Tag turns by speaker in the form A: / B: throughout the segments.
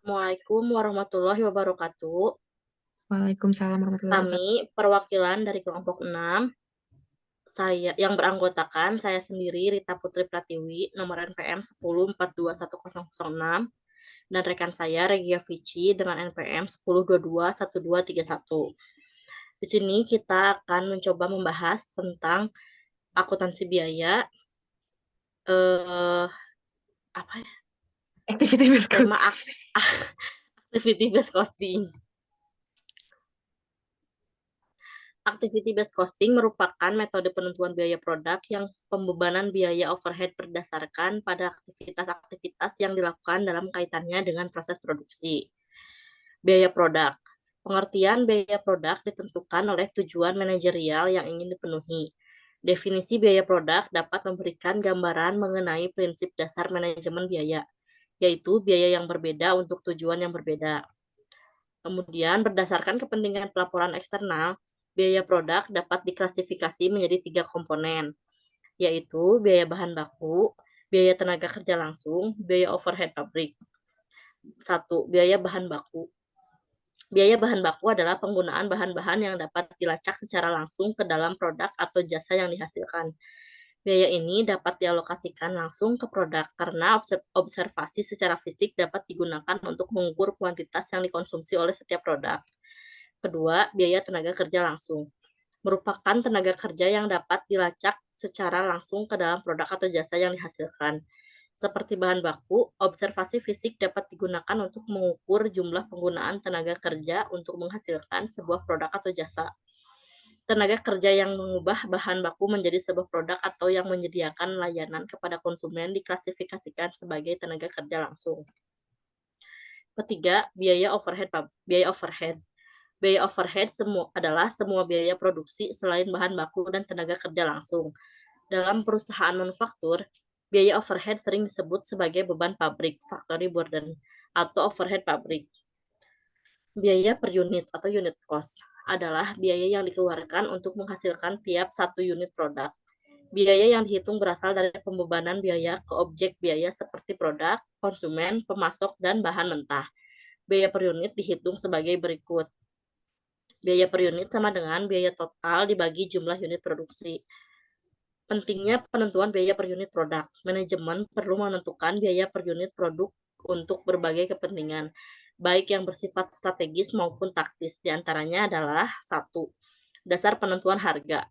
A: Assalamualaikum warahmatullahi wabarakatuh.
B: Waalaikumsalam warahmatullahi wabarakatuh.
A: Kami perwakilan dari kelompok 6, saya yang beranggotakan saya sendiri Rita Putri Pratiwi, nomor NPM 10421006, dan rekan saya Regia Vici dengan NPM 10221231. Di sini kita akan mencoba membahas tentang akuntansi biaya, eh apa ya?
B: Activity based
A: Tema
B: cost.
A: activity based costing. Activity based costing merupakan metode penentuan biaya produk yang pembebanan biaya overhead berdasarkan pada aktivitas-aktivitas yang dilakukan dalam kaitannya dengan proses produksi. Biaya produk. Pengertian biaya produk ditentukan oleh tujuan manajerial yang ingin dipenuhi. Definisi biaya produk dapat memberikan gambaran mengenai prinsip dasar manajemen biaya, yaitu biaya yang berbeda untuk tujuan yang berbeda. Kemudian, berdasarkan kepentingan pelaporan eksternal, biaya produk dapat diklasifikasi menjadi 3 komponen, yaitu biaya bahan baku, biaya tenaga kerja langsung, biaya overhead pabrik. 1. Biaya bahan baku. Biaya bahan baku adalah penggunaan bahan-bahan yang dapat dilacak secara langsung ke dalam produk atau jasa yang dihasilkan. Biaya ini dapat dialokasikan langsung ke produk karena observasi secara fisik dapat digunakan untuk mengukur kuantitas yang dikonsumsi oleh setiap produk. Kedua, biaya tenaga kerja langsung. Merupakan tenaga kerja yang dapat dilacak secara langsung ke dalam produk atau jasa yang dihasilkan. Seperti bahan baku, observasi fisik dapat digunakan untuk mengukur jumlah penggunaan tenaga kerja untuk menghasilkan sebuah produk atau jasa. Tenaga kerja yang mengubah bahan baku menjadi sebuah produk atau yang menyediakan layanan kepada konsumen diklasifikasikan sebagai tenaga kerja langsung. Ketiga, biaya overhead. Biaya overhead adalah semua biaya produksi selain bahan baku dan tenaga kerja langsung. Dalam perusahaan manufaktur, biaya overhead sering disebut sebagai beban pabrik, factory burden, atau overhead pabrik. Biaya per unit atau unit cost adalah biaya yang dikeluarkan untuk menghasilkan tiap satu unit produk. Biaya yang dihitung berasal dari pembebanan biaya ke objek biaya seperti produk, konsumen, pemasok, dan bahan mentah. Biaya per unit dihitung sebagai berikut. Biaya per unit sama dengan biaya total dibagi jumlah unit produksi. Pentingnya penentuan biaya per unit produk. Manajemen perlu menentukan biaya per unit produk untuk berbagai kepentingan, baik yang bersifat strategis maupun taktis. Di antaranya adalah 1. Dasar penentuan harga.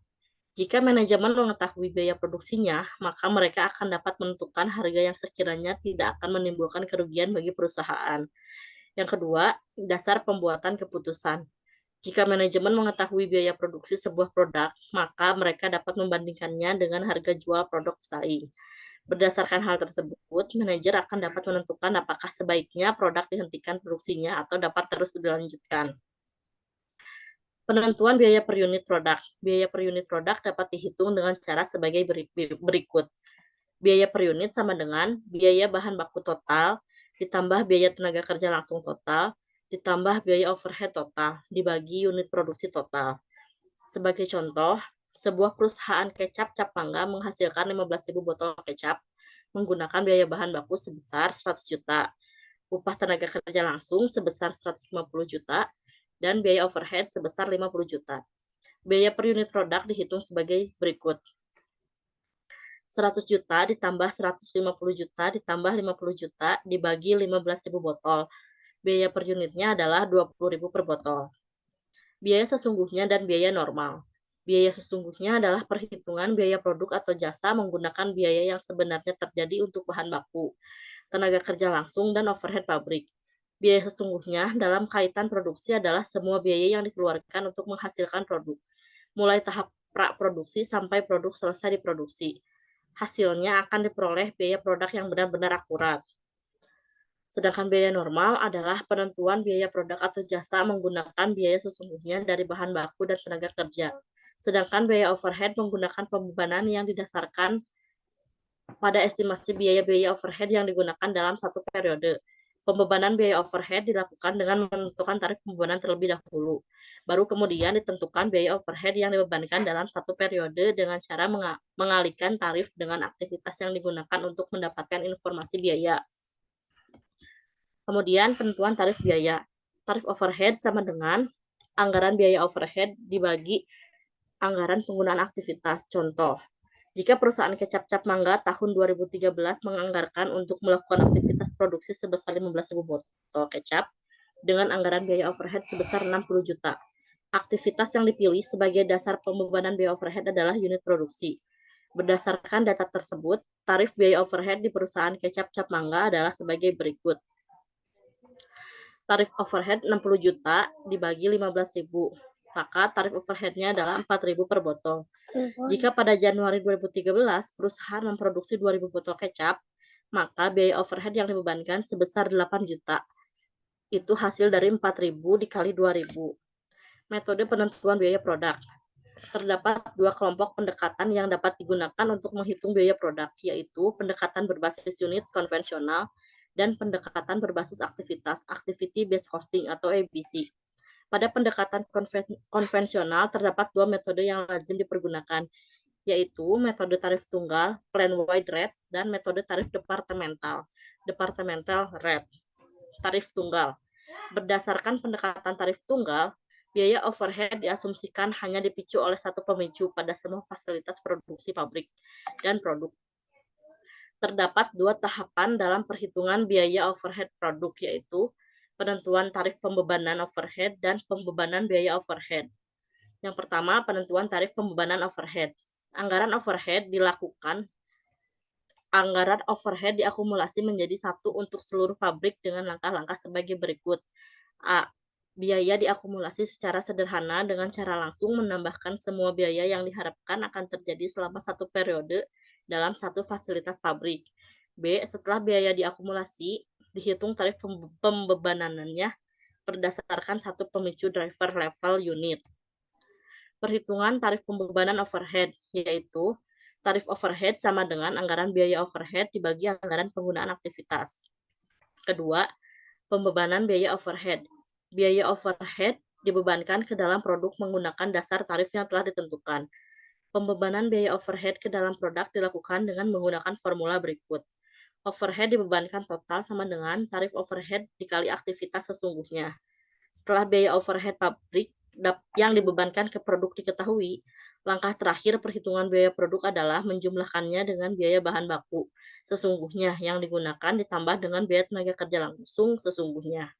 A: Jika manajemen mengetahui biaya produksinya, maka mereka akan dapat menentukan harga yang sekiranya tidak akan menimbulkan kerugian bagi perusahaan. Yang kedua, dasar pembuatan keputusan. Jika manajemen mengetahui biaya produksi sebuah produk, maka mereka dapat membandingkannya dengan harga jual produk pesaing. Berdasarkan hal tersebut, manajer akan dapat menentukan apakah sebaiknya produk dihentikan produksinya atau dapat terus dilanjutkan. Penentuan biaya per unit produk. Biaya per unit produk dapat dihitung dengan cara sebagai berikut. Biaya per unit sama dengan biaya bahan baku total, ditambah biaya tenaga kerja langsung total, ditambah biaya overhead total, dibagi unit produksi total. Sebagai contoh, sebuah perusahaan kecap Cap Mangga menghasilkan 15.000 botol kecap menggunakan biaya bahan baku sebesar 100 juta, upah tenaga kerja langsung sebesar 150 juta, dan biaya overhead sebesar 50 juta. Biaya per unit produk dihitung sebagai berikut. 100 juta ditambah 150 juta ditambah 50 juta dibagi 15.000 botol. Biaya per unitnya adalah 20.000 per botol. Biaya sesungguhnya dan biaya normal. Biaya sesungguhnya adalah perhitungan biaya produk atau jasa menggunakan biaya yang sebenarnya terjadi untuk bahan baku, tenaga kerja langsung, dan overhead pabrik. Biaya sesungguhnya dalam kaitan produksi adalah semua biaya yang dikeluarkan untuk menghasilkan produk, mulai tahap pra-produksi sampai produk selesai diproduksi. Hasilnya akan diperoleh biaya produk yang benar-benar akurat. Sedangkan biaya normal adalah penentuan biaya produk atau jasa menggunakan biaya sesungguhnya dari bahan baku dan tenaga kerja. Sedangkan biaya overhead menggunakan pembebanan yang didasarkan pada estimasi biaya-biaya overhead yang digunakan dalam satu periode. Pembebanan biaya overhead dilakukan dengan menentukan tarif pembebanan terlebih dahulu. Baru kemudian ditentukan biaya overhead yang dibebankan dalam satu periode dengan cara mengalihkan tarif dengan aktivitas yang digunakan untuk mendapatkan informasi biaya. Kemudian penentuan tarif biaya. Tarif overhead sama dengan anggaran biaya overhead dibagi anggaran penggunaan aktivitas. Contoh, jika perusahaan kecap Cap Mangga tahun 2013 menganggarkan untuk melakukan aktivitas produksi sebesar 15.000 botol kecap dengan anggaran biaya overhead sebesar 60 juta. Aktivitas yang dipilih sebagai dasar pembebanan biaya overhead adalah unit produksi. Berdasarkan data tersebut, tarif biaya overhead di perusahaan kecap Cap Mangga adalah sebagai berikut. Tarif overhead 60 juta dibagi 15.000, maka tarif overheadnya adalah 4.000 per botol. Jika pada Januari 2013 perusahaan memproduksi 2.000 botol kecap, maka biaya overhead yang dibebankan sebesar 8 juta. Itu hasil dari 4.000 dikali 2.000. Metode penentuan biaya produk. Terdapat dua kelompok pendekatan yang dapat digunakan untuk menghitung biaya produk, yaitu pendekatan berbasis unit konvensional dan pendekatan berbasis aktivitas, activity based costing atau ABC. Pada pendekatan konvensional terdapat dua metode yang lazim dipergunakan, yaitu metode tarif tunggal, plan-wide rate, dan metode tarif departemental, departmental rate. Tarif tunggal. Berdasarkan pendekatan tarif tunggal, biaya overhead diasumsikan hanya dipicu oleh satu pemicu pada semua fasilitas produksi pabrik dan produk. Terdapat dua tahapan dalam perhitungan biaya overhead produk, yaitu penentuan tarif pembebanan overhead dan pembebanan biaya overhead. Yang pertama, penentuan tarif pembebanan overhead. Anggaran overhead diakumulasi menjadi satu untuk seluruh pabrik dengan langkah-langkah sebagai berikut. A. Biaya diakumulasi secara sederhana dengan cara langsung menambahkan semua biaya yang diharapkan akan terjadi selama satu periode dalam satu fasilitas pabrik. B. Setelah biaya diakumulasi, dihitung tarif pembebanannya berdasarkan satu pemicu driver level unit. Perhitungan tarif pembebanan overhead, yaitu tarif overhead sama dengan anggaran biaya overhead dibagi anggaran penggunaan aktivitas. Kedua, pembebanan biaya overhead. Biaya overhead dibebankan ke dalam produk menggunakan dasar tarif yang telah ditentukan. Pembebanan biaya overhead ke dalam produk dilakukan dengan menggunakan formula berikut. Overhead dibebankan total sama dengan tarif overhead dikali aktivitas sesungguhnya. Setelah biaya overhead pabrik yang dibebankan ke produk diketahui, langkah terakhir perhitungan biaya produk adalah menjumlahkannya dengan biaya bahan baku sesungguhnya yang digunakan ditambah dengan biaya tenaga kerja langsung sesungguhnya.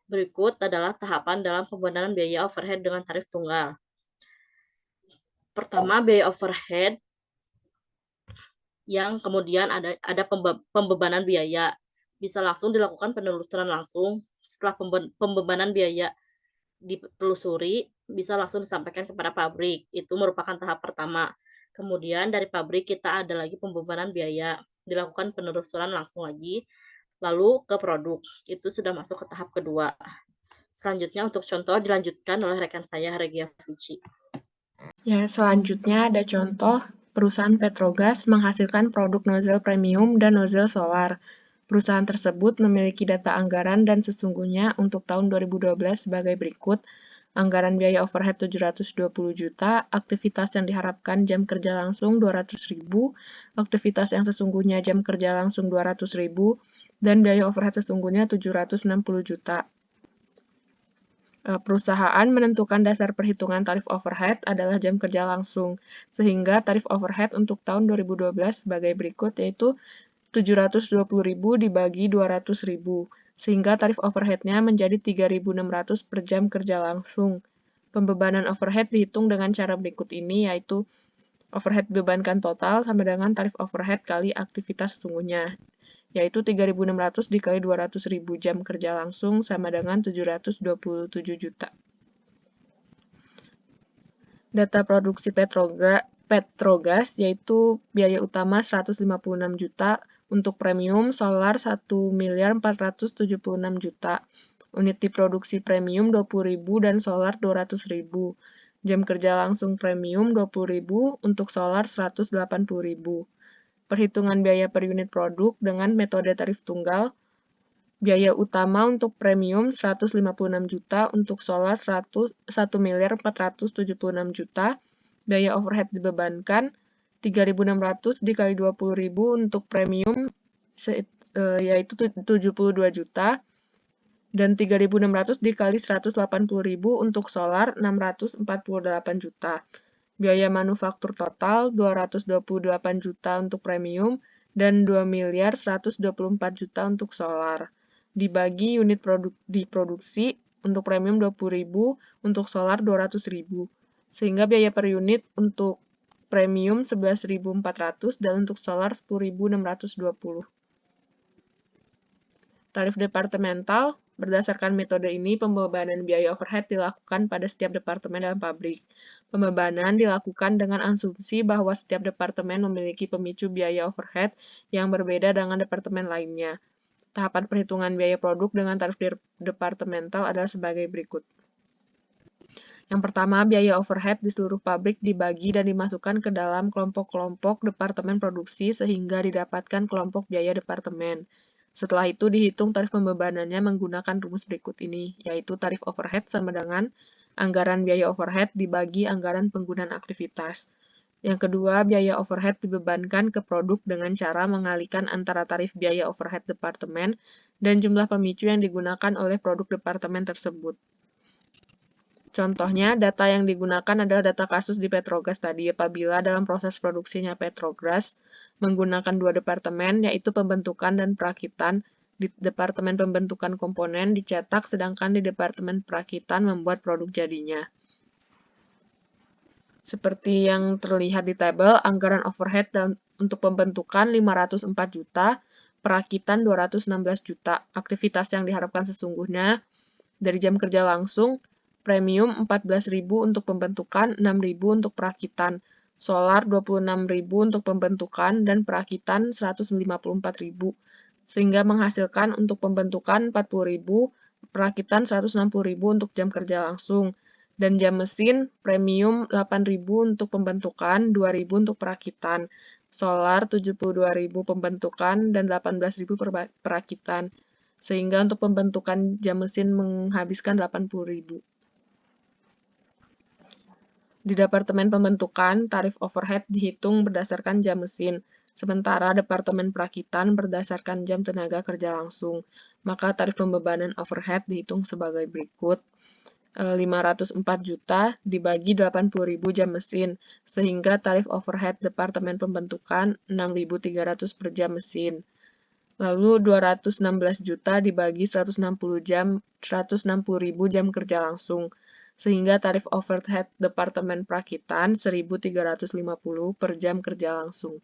A: Berikut adalah tahapan dalam pembebanan biaya overhead dengan tarif tunggal. Pertama, biaya overhead yang kemudian ada pembebanan biaya. Bisa langsung dilakukan penelusuran langsung. Setelah pembebanan biaya ditelusuri, bisa langsung disampaikan kepada pabrik. Itu merupakan tahap pertama. Kemudian dari pabrik kita ada lagi pembebanan biaya. Dilakukan penelusuran langsung lagi. Lalu ke produk. Itu sudah masuk ke tahap kedua. Selanjutnya untuk contoh dilanjutkan oleh rekan saya, Regia Vici.
B: Ya, selanjutnya ada contoh perusahaan Petrogas menghasilkan produk nozzle premium dan nozzle solar. Perusahaan tersebut memiliki data anggaran dan sesungguhnya untuk tahun 2012 sebagai berikut. Anggaran biaya overhead 720 juta, aktivitas yang diharapkan jam kerja langsung 200.000, aktivitas yang sesungguhnya jam kerja langsung 200.000, dan biaya overhead sesungguhnya 760 juta. Perusahaan menentukan dasar perhitungan tarif overhead adalah jam kerja langsung, sehingga tarif overhead untuk tahun 2012 sebagai berikut, yaitu 720.000 dibagi 200.000, sehingga tarif overhead-nya menjadi 3.600 per jam kerja langsung. Pembebanan overhead dihitung dengan cara berikut ini, yaitu overhead bebankan total sama dengan tarif overhead kali aktivitas sesungguhnya, yaitu 3.600 dikali 200.000 jam kerja langsung sama dengan 727 juta. Data produksi Petrogas yaitu biaya utama 156 juta, untuk premium solar 1.476 juta, unit diproduksi premium 20.000 dan solar 200.000, jam kerja langsung premium 20.000, untuk solar 180.000. Perhitungan biaya per unit produk dengan metode tarif tunggal. Biaya utama untuk premium 156 juta, untuk solar 1.476 juta. Biaya overhead dibebankan 3.600 dikali 20.000 untuk premium yaitu 72 juta. Dan 3.600 dikali 180.000 untuk solar 648 juta. Biaya manufaktur total 228 juta untuk premium dan 2.124 juta untuk solar. Dibagi unit diproduksi untuk premium 20.000, untuk solar 200.000. Sehingga biaya per unit untuk premium 11.400 dan untuk solar 10.620. Tarif departemental, berdasarkan metode ini, pembebanan biaya overhead dilakukan pada setiap departemen dalam pabrik. Pembebanan dilakukan dengan asumsi bahwa setiap departemen memiliki pemicu biaya overhead yang berbeda dengan departemen lainnya. Tahapan perhitungan biaya produk dengan tarif departemental adalah sebagai berikut. Yang pertama, biaya overhead di seluruh pabrik dibagi dan dimasukkan ke dalam kelompok-kelompok departemen produksi sehingga didapatkan kelompok biaya departemen. Setelah itu dihitung tarif pembebanannya menggunakan rumus berikut ini, yaitu tarif overhead sama dengan anggaran biaya overhead dibagi anggaran penggunaan aktivitas. Yang kedua, biaya overhead dibebankan ke produk dengan cara mengalihkan antara tarif biaya overhead departemen dan jumlah pemicu yang digunakan oleh produk departemen tersebut. Contohnya, data yang digunakan adalah data kasus di Petrogas tadi, apabila dalam proses produksinya Petrogas menggunakan dua departemen, yaitu pembentukan dan perakitan. Di departemen pembentukan komponen dicetak, sedangkan di departemen perakitan membuat produk jadinya. Seperti yang terlihat di tabel, anggaran overhead untuk pembentukan 504 juta, perakitan 216 juta. Aktivitas yang diharapkan sesungguhnya dari jam kerja langsung, premium 14.000 untuk pembentukan, 6.000 untuk perakitan. Solar 26.000 untuk pembentukan dan perakitan 154.000. Sehingga menghasilkan untuk pembentukan 40.000, perakitan 160.000 untuk jam kerja langsung. Dan jam mesin premium 8.000 untuk pembentukan, 2.000 untuk perakitan. Solar 72.000 pembentukan dan 18.000 perakitan. Sehingga untuk pembentukan jam mesin menghabiskan 80.000. Di departemen pembentukan, tarif overhead dihitung berdasarkan jam mesin, sementara departemen perakitan berdasarkan jam tenaga kerja langsung. Maka tarif pembebanan overhead dihitung sebagai berikut. 504 juta dibagi 80.000 jam mesin, sehingga tarif overhead departemen pembentukan 6.300 per jam mesin. Lalu 216 juta dibagi 160.000 jam kerja langsung, sehingga tarif overhead departemen perakitan 1.350 per jam kerja langsung.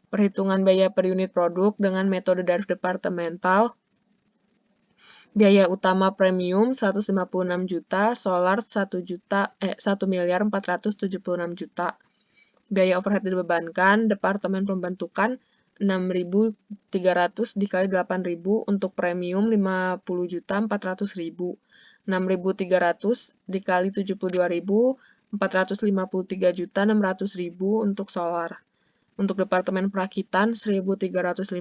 B: Perhitungan biaya per unit produk dengan metode tarif departemental. Biaya utama premium 156 juta, solar 1.476 juta. Biaya overhead dibebankan, departemen pembentukan 6.300 dikali 8.000 untuk premium 50 juta 400.000. 6.300 dikali 72.000 453 juta 600.000 untuk solar. Untuk departemen perakitan 1.350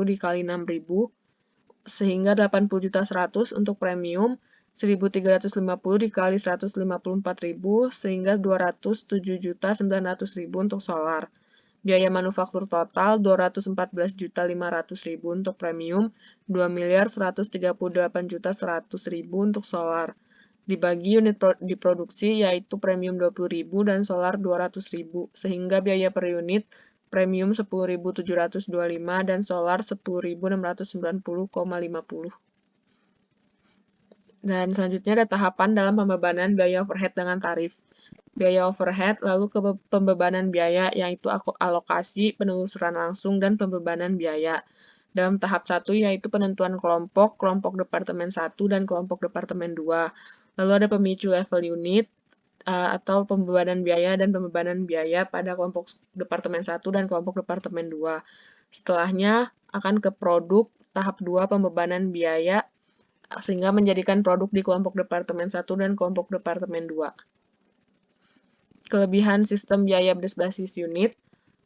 B: dikali 6.000 sehingga 80 juta 100 untuk premium, 1.350 dikali 154.000 sehingga 207 juta 900.000 untuk solar. Biaya manufaktur total 214 juta 500.000 untuk premium, 2.138 juta 100.000 untuk solar. Dibagi unit diproduksi yaitu premium 20.000 dan solar 200.000 sehingga biaya per unit premium 10.725 dan solar 10.690,50. Dan selanjutnya ada tahapan dalam pembebanan biaya overhead dengan tarif. Biaya overhead, lalu ke pembebanan biaya, yaitu alokasi, penelusuran langsung, dan pembebanan biaya. Dalam tahap 1 yaitu penentuan kelompok, kelompok departemen 1 dan kelompok departemen 2. Lalu ada pemicu level unit, atau pembebanan biaya dan pembebanan biaya pada kelompok departemen 1 dan kelompok departemen 2. Setelahnya akan ke produk tahap 2 pembebanan biaya sehingga menjadikan produk di kelompok departemen 1 dan kelompok departemen 2. Kelebihan sistem biaya berbasis unit.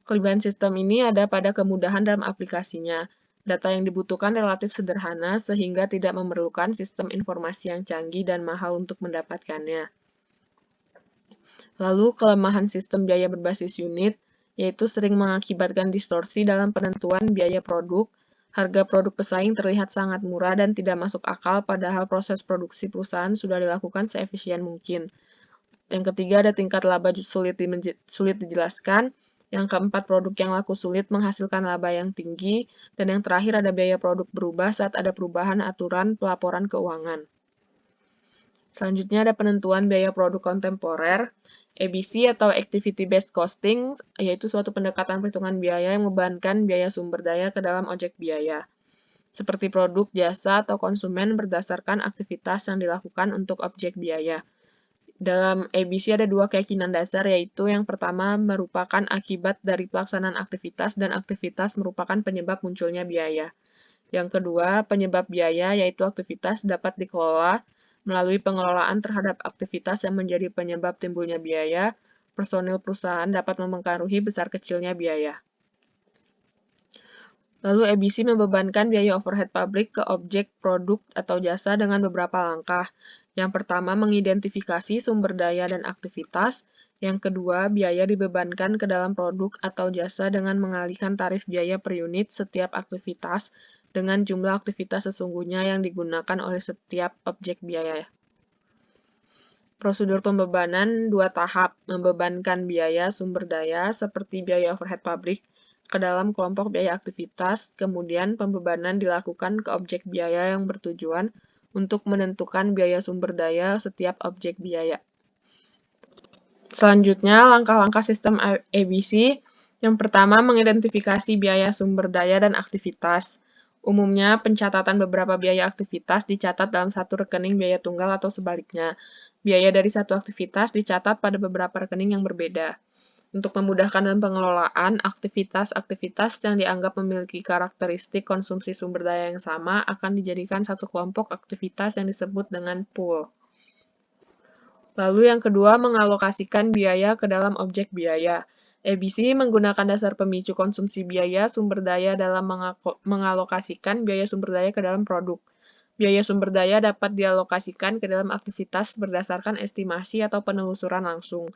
B: Kelebihan sistem ini ada pada kemudahan dalam aplikasinya. Data yang dibutuhkan relatif sederhana sehingga tidak memerlukan sistem informasi yang canggih dan mahal untuk mendapatkannya. Lalu, kelemahan sistem biaya berbasis unit, yaitu sering mengakibatkan distorsi dalam penentuan biaya produk, Harga produk pesaing terlihat sangat murah dan tidak masuk akal, padahal proses produksi perusahaan sudah dilakukan seefisien mungkin. Yang ketiga, ada tingkat laba sulit dijelaskan. Yang keempat, produk yang laku sulit menghasilkan laba yang tinggi. Dan yang terakhir, ada biaya produk berubah saat ada perubahan aturan pelaporan keuangan. Selanjutnya ada penentuan biaya produk kontemporer. ABC atau Activity Based Costing, yaitu suatu pendekatan perhitungan biaya yang membebankan biaya sumber daya ke dalam objek biaya, seperti produk, jasa, atau konsumen berdasarkan aktivitas yang dilakukan untuk objek biaya. Dalam ABC ada dua keyakinan dasar, yaitu yang pertama merupakan akibat dari pelaksanaan aktivitas dan aktivitas merupakan penyebab munculnya biaya. Yang kedua, penyebab biaya yaitu aktivitas dapat dikelola melalui pengelolaan terhadap aktivitas yang menjadi penyebab timbulnya biaya. Personil perusahaan dapat mempengaruhi besar kecilnya biaya. Lalu ABC membebankan biaya overhead pabrik ke objek, produk, atau jasa dengan beberapa langkah. Yang pertama, mengidentifikasi sumber daya dan aktivitas. Yang kedua, biaya dibebankan ke dalam produk atau jasa dengan mengalihkan tarif biaya per unit setiap aktivitas dengan jumlah aktivitas sesungguhnya yang digunakan oleh setiap objek biaya. Prosedur pembebanan dua tahap, membebankan biaya sumber daya seperti biaya overhead pabrik ke dalam kelompok biaya aktivitas, kemudian pembebanan dilakukan ke objek biaya yang bertujuan untuk menentukan biaya sumber daya setiap objek biaya. Selanjutnya, langkah-langkah sistem ABC. Yang pertama, mengidentifikasi biaya sumber daya dan aktivitas. Umumnya, pencatatan beberapa biaya aktivitas dicatat dalam satu rekening biaya tunggal atau sebaliknya. Biaya dari satu aktivitas dicatat pada beberapa rekening yang berbeda. Untuk memudahkan dalam pengelolaan, aktivitas-aktivitas yang dianggap memiliki karakteristik konsumsi sumber daya yang sama akan dijadikan satu kelompok aktivitas yang disebut dengan pool. Lalu yang kedua, mengalokasikan biaya ke dalam objek biaya. ABC menggunakan dasar pemicu konsumsi biaya sumber daya dalam mengalokasikan biaya sumber daya ke dalam produk. Biaya sumber daya dapat dialokasikan ke dalam aktivitas berdasarkan estimasi atau penelusuran langsung.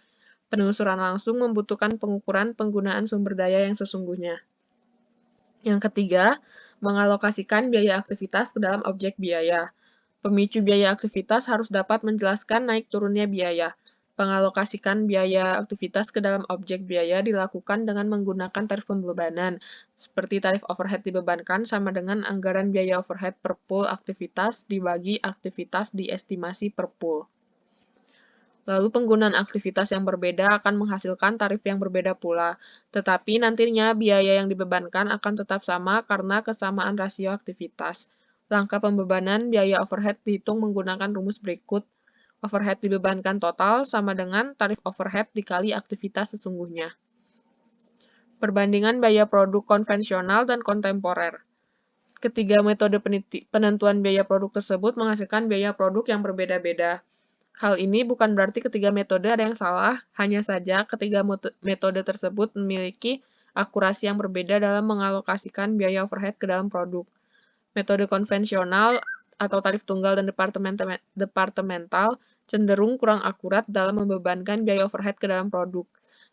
B: Penelusuran langsung membutuhkan pengukuran penggunaan sumber daya yang sesungguhnya. Yang ketiga, mengalokasikan biaya aktivitas ke dalam objek biaya. Pemicu biaya aktivitas harus dapat menjelaskan naik turunnya biaya. Pengalokasikan biaya aktivitas ke dalam objek biaya dilakukan dengan menggunakan tarif pembebanan, seperti tarif overhead dibebankan sama dengan anggaran biaya overhead per pool aktivitas dibagi aktivitas diestimasi per pool. Lalu penggunaan aktivitas yang berbeda akan menghasilkan tarif yang berbeda pula, tetapi nantinya biaya yang dibebankan akan tetap sama karena kesamaan rasio aktivitas. Langkah pembebanan biaya overhead dihitung menggunakan rumus berikut. Overhead dibebankan total sama dengan tarif overhead dikali aktivitas sesungguhnya. Perbandingan biaya produk konvensional dan kontemporer. Ketiga metode penentuan biaya produk tersebut menghasilkan biaya produk yang berbeda-beda. Hal ini bukan berarti ketiga metode ada yang salah, hanya saja ketiga metode tersebut memiliki akurasi yang berbeda dalam mengalokasikan biaya overhead ke dalam produk. Metode konvensional atau tarif tunggal dan departemental cenderung kurang akurat dalam membebankan biaya overhead ke dalam produk.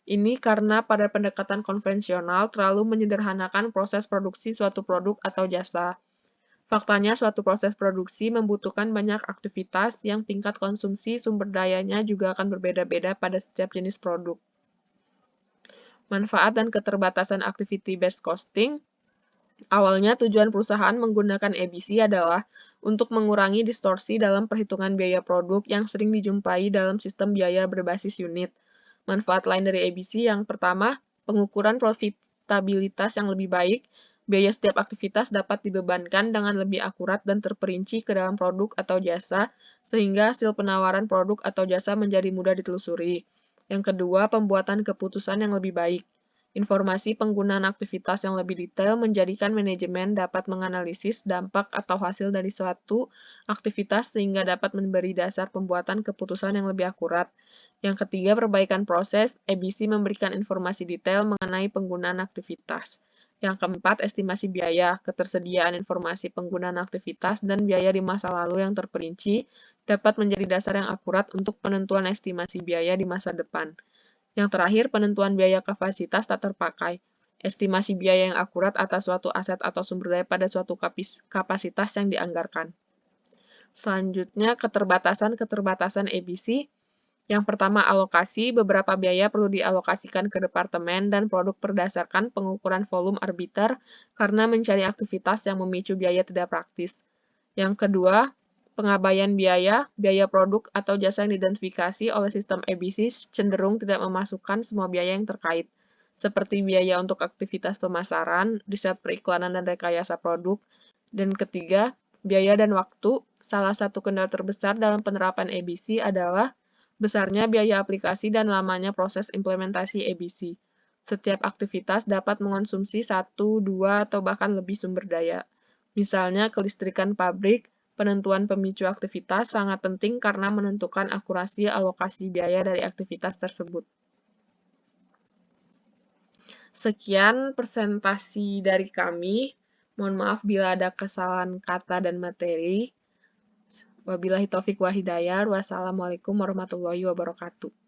B: Ini karena pada pendekatan konvensional terlalu menyederhanakan proses produksi suatu produk atau jasa. Faktanya, suatu proses produksi membutuhkan banyak aktivitas yang tingkat konsumsi sumber dayanya juga akan berbeda-beda pada setiap jenis produk. Manfaat dan keterbatasan activity-based costing. Awalnya, tujuan perusahaan menggunakan ABC adalah untuk mengurangi distorsi dalam perhitungan biaya produk yang sering dijumpai dalam sistem biaya berbasis unit. Manfaat lain dari ABC yang pertama, pengukuran profitabilitas yang lebih baik. Biaya setiap aktivitas dapat dibebankan dengan lebih akurat dan terperinci ke dalam produk atau jasa, sehingga hasil penawaran produk atau jasa menjadi mudah ditelusuri. Yang kedua, pembuatan keputusan yang lebih baik. Informasi penggunaan aktivitas yang lebih detail menjadikan manajemen dapat menganalisis dampak atau hasil dari suatu aktivitas sehingga dapat memberi dasar pembuatan keputusan yang lebih akurat. Yang ketiga, perbaikan proses. ABC memberikan informasi detail mengenai penggunaan aktivitas. Yang keempat, estimasi biaya. Ketersediaan informasi penggunaan aktivitas dan biaya di masa lalu yang terperinci dapat menjadi dasar yang akurat untuk penentuan estimasi biaya di masa depan. Yang terakhir, penentuan biaya kapasitas tak terpakai. estimasi biaya yang akurat atas suatu aset atau sumber daya pada suatu kapasitas yang dianggarkan. Selanjutnya, keterbatasan EBC. Yang pertama, alokasi. Beberapa biaya perlu dialokasikan ke departemen dan produk berdasarkan pengukuran volume arbiter karena mencari aktivitas yang memicu biaya tidak praktis. Yang kedua, pengabaian biaya produk atau jasa yang diidentifikasi oleh sistem EBC cenderung tidak memasukkan semua biaya yang terkait, seperti biaya untuk aktivitas pemasaran, riset periklanan dan rekayasa produk. Dan ketiga, biaya dan waktu. Salah satu kendala terbesar dalam penerapan EBC adalah besarnya biaya aplikasi dan lamanya proses implementasi EBC. Setiap aktivitas dapat mengonsumsi 1, 2, atau bahkan lebih sumber daya. Misalnya, kelistrikan pabrik, penentuan pemicu aktivitas sangat penting karena menentukan akurasi alokasi biaya dari aktivitas tersebut. Sekian presentasi dari kami. Mohon maaf bila ada kesalahan kata dan materi. Wabillahi taufiq wa hidayah. Wassalamualaikum warahmatullahi wabarakatuh.